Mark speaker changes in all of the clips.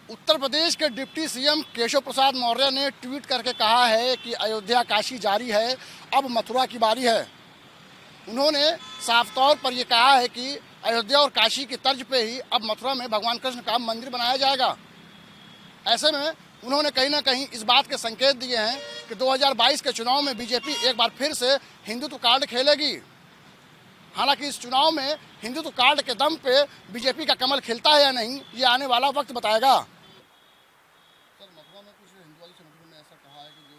Speaker 1: उत्तर प्रदेश के deputy CM Keshav Prasad Maurya ने tweet करके कहा है कि अयोध्या काशी जारी है, अब मथुरा की बारी है। उन्होंने साफ तौर पर यह कहा है कि अयोध्या और काशी की तर्ज पे ही अब मथुरा में भगवान कृष्ण का मंदिर बनाया जाएगा। ऐसे में उन्होंने कहीं ना कहीं इस बात के संकेत दिए हैं कि 2022 के चुनाव में बीजेपी एक बार फिर से हिंदुत्व कार्ड खेलेगी। हालांकि इस चुनाव में हिंदुत्व कार्ड के दम पे बीजेपी का कमल खिलता है या नहीं, ये आने वाला वक्त बताएगा। सर, मथुरा में कुछ हिंदू वाली संगठनों ने ऐसा कहा है कि जो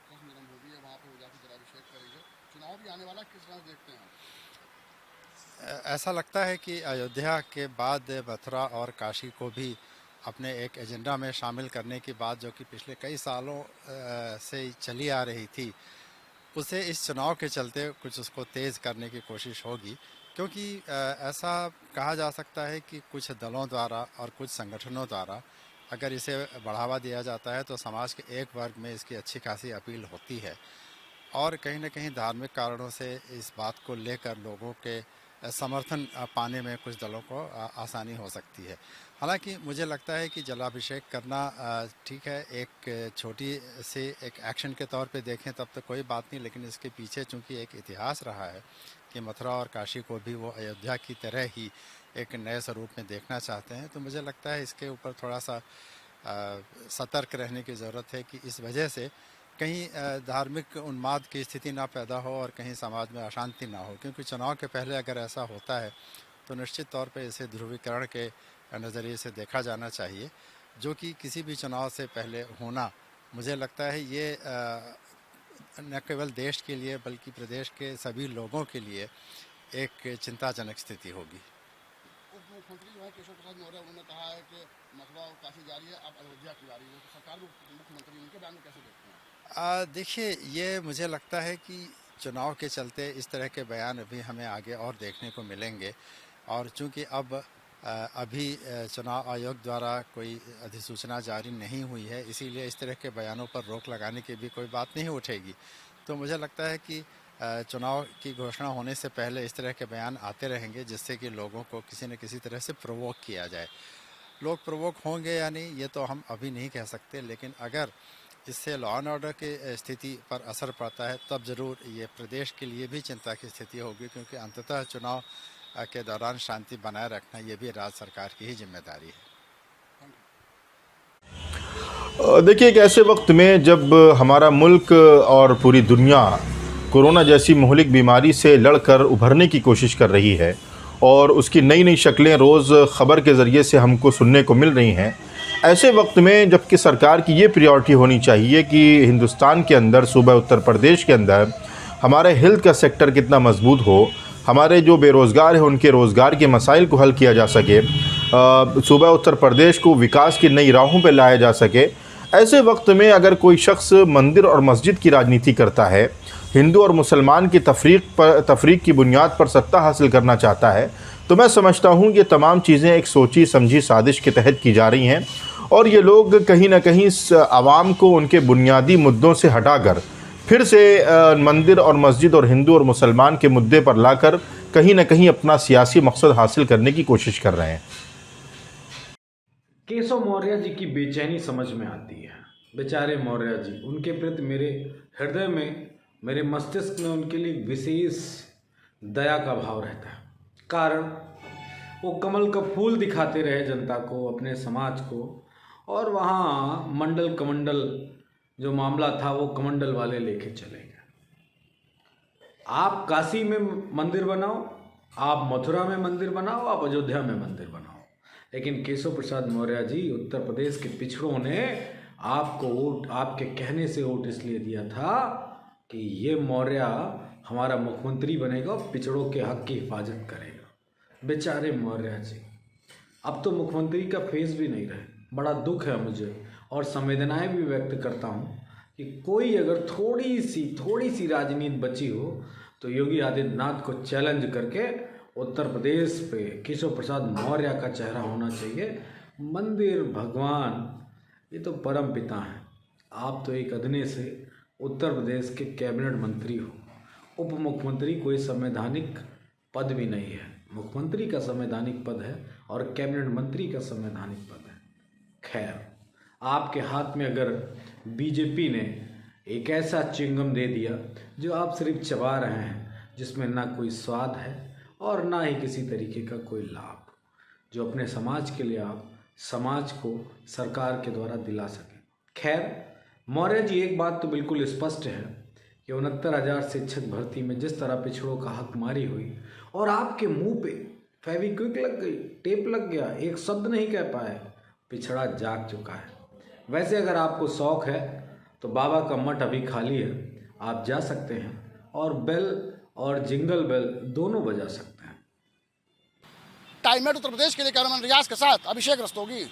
Speaker 1: कृष्ण जन्मभूमि है वहाँ पे वो जाकर जलाभिषेक करेंगे। चुनाव भी आने वाला, किस तरह देखते हैं?
Speaker 2: ऐसा लगता है कि अयोध्या के बाद मथुरा और काशी को भी अपने एक एजेंडा में शामिल करने की बात, जो कि पिछले कई सालों से चली आ रही थी, उसे इस चुनाव के चलते कुछ उसको तेज़ करने की कोशिश होगी। क्योंकि ऐसा कहा जा सकता है कि कुछ दलों द्वारा और कुछ संगठनों द्वारा अगर इसे बढ़ावा दिया जाता है तो समाज के एक वर्ग में इसकी अच्छी खासी अपील होती है और कहीं न कहीं धार्मिक कारणों से इस बात को लेकर लोगों के समर्थन पाने में कुछ दलों को आसानी हो सकती है। हालांकि मुझे लगता है कि जलाभिषेक करना ठीक है, एक छोटी सी एक एक्शन के तौर पे देखें तब तो कोई बात नहीं, लेकिन इसके पीछे चूंकि एक इतिहास रहा है कि मथुरा और काशी को भी वो अयोध्या की तरह ही एक नए स्वरूप में देखना चाहते हैं, तो मुझे लगता है इसके ऊपर थोड़ा सा सतर्क रहने की ज़रूरत है कि इस वजह से कहीं धार्मिक उन्माद की स्थिति ना पैदा हो और कहीं समाज में अशांति ना हो। क्योंकि चुनाव के पहले अगर ऐसा होता है तो निश्चित तौर पे इसे ध्रुवीकरण के नज़रिए से देखा जाना चाहिए, जो कि किसी भी चुनाव से पहले होना, मुझे लगता है ये न केवल देश के लिए बल्कि प्रदेश के सभी लोगों के लिए एक चिंताजनक स्थिति होगी।
Speaker 1: उप मुख्यमंत्री जो है केशव प्रसाद मौर्य, उन्होंने कहा है कि मथुरा और काशी जारी है, अब अयोध्या की बारी है। तो सरकार भी मुख्यमंत्री उनके बयान को कैसे देखते हैं?
Speaker 2: देखिए, ये मुझे लगता है कि चुनाव के चलते इस तरह के बयान अभी हमें आगे और देखने को मिलेंगे और चूंकि अब अभी चुनाव आयोग द्वारा कोई अधिसूचना जारी नहीं हुई है, इसीलिए इस तरह के बयानों पर रोक लगाने की भी कोई बात नहीं उठेगी। तो मुझे लगता है कि चुनाव की घोषणा होने से पहले इस तरह के बयान आते रहेंगे, जिससे कि लोगों को किसी न किसी तरह से प्रोवोक किया जाए। लोग प्रोवोक होंगे या नहीं ये तो हम अभी नहीं कह सकते, लेकिन अगर इससे लॉ एंड ऑर्डर की स्थिति पर असर पड़ता है तब ज़रूर ये प्रदेश के लिए भी चिंता की स्थिति होगी, क्योंकि अंततः चुनाव के दौरान शांति बनाए रखना ये भी राज्य सरकार की ही जिम्मेदारी है।
Speaker 3: देखिए, एक ऐसे वक्त में जब हमारा मुल्क और पूरी दुनिया कोरोना जैसी मुहलिक बीमारी से लड़कर उभरने की कोशिश कर रही है और उसकी नई नई शक्लें रोज़ ख़बर के ज़रिए से हमको सुनने को मिल रही हैं, ऐसे वक्त में जबकि सरकार की ये प्रायोरिटी होनी चाहिए कि हिंदुस्तान के अंदर, सूबा उत्तर प्रदेश के अंदर हमारे हेल्थ का सेक्टर कितना मजबूत हो, हमारे जो बेरोज़गार हैं उनके रोज़गार के मसाइल को हल किया जा सके, सूबा उत्तर प्रदेश को विकास की नई राहों पर लाया जा सके, ऐसे वक्त में अगर कोई शख्स मंदिर और मस्जिद की राजनीति करता है, हिंदू और मुसलमान की तफरीक की बुनियाद पर सत्ता हासिल करना चाहता है, तो मैं समझता हूँ ये तमाम चीज़ें एक सोची समझी साजिश के तहत की जा रही हैं और ये लोग कहीं ना कहीं आवाम को उनके बुनियादी मुद्दों से हटाकर फिर से मंदिर और मस्जिद और हिंदू और मुसलमान के मुद्दे पर लाकर कहीं ना कहीं अपना सियासी मकसद हासिल करने की कोशिश कर रहे हैं।
Speaker 4: केशव मौर्य जी की बेचैनी समझ में आती है। बेचारे मौर्य जी, उनके प्रति मेरे हृदय में, मेरे मस्तिष्क में उनके लिए विशेष दया का भाव रहता है। कारण वो कमल का फूल दिखाते रहे जनता को, अपने समाज को, और वहाँ मंडल कमंडल जो मामला था वो कमंडल वाले लेके चले गए। आप काशी में मंदिर बनाओ, आप मथुरा में मंदिर बनाओ, आप अयोध्या में मंदिर बनाओ, लेकिन केशव प्रसाद मौर्य जी, उत्तर प्रदेश के पिछड़ों ने आपको वोट, आपके कहने से वोट इसलिए दिया था कि ये मौर्य हमारा मुख्यमंत्री बनेगा और पिछड़ों के हक की हिफाजत करेगा। बेचारे मौर्य जी अब तो मुख्यमंत्री का फेस भी नहीं रहे। बड़ा दुख है मुझे और संवेदनाएं भी व्यक्त करता हूँ कि कोई अगर थोड़ी सी राजनीति बची हो तो योगी आदित्यनाथ को चैलेंज करके उत्तर प्रदेश पे केशव प्रसाद मौर्य का चेहरा होना चाहिए। मंदिर, भगवान, ये तो परम पिता हैं। आप तो एक अदने से उत्तर प्रदेश के कैबिनेट मंत्री हो। उप मुख्यमंत्री कोई संवैधानिक पद भी नहीं है। मुख्यमंत्री का संवैधानिक पद है और कैबिनेट मंत्री का संवैधानिक पद है। खैर, आपके हाथ में अगर बीजेपी ने एक ऐसा च्युइंगम दे दिया जो आप सिर्फ चबा रहे हैं, जिसमें ना कोई स्वाद है और ना ही किसी तरीके का कोई लाभ, जो अपने समाज के लिए आप समाज को सरकार के द्वारा दिला सकें। खैर, मौर्य जी, एक बात तो बिल्कुल स्पष्ट है कि 69,000 शिक्षक भर्ती में जिस तरह पिछड़ों का हक मारी हुई और आपके मुंह पे फेविक्विक लग गई, टेप लग गया, एक शब्द नहीं कह पाए, पिछड़ा जाग चुका है। वैसे अगर आपको शौक है तो बाबा का मठ अभी खाली है, आप जा सकते हैं और बेल और जिंगल बेल दोनों बजा सकते हैं।
Speaker 1: टाइम उत्तर प्रदेश के लिए कैमरामैन रियाज के साथ अभिषेक रस्तोगी।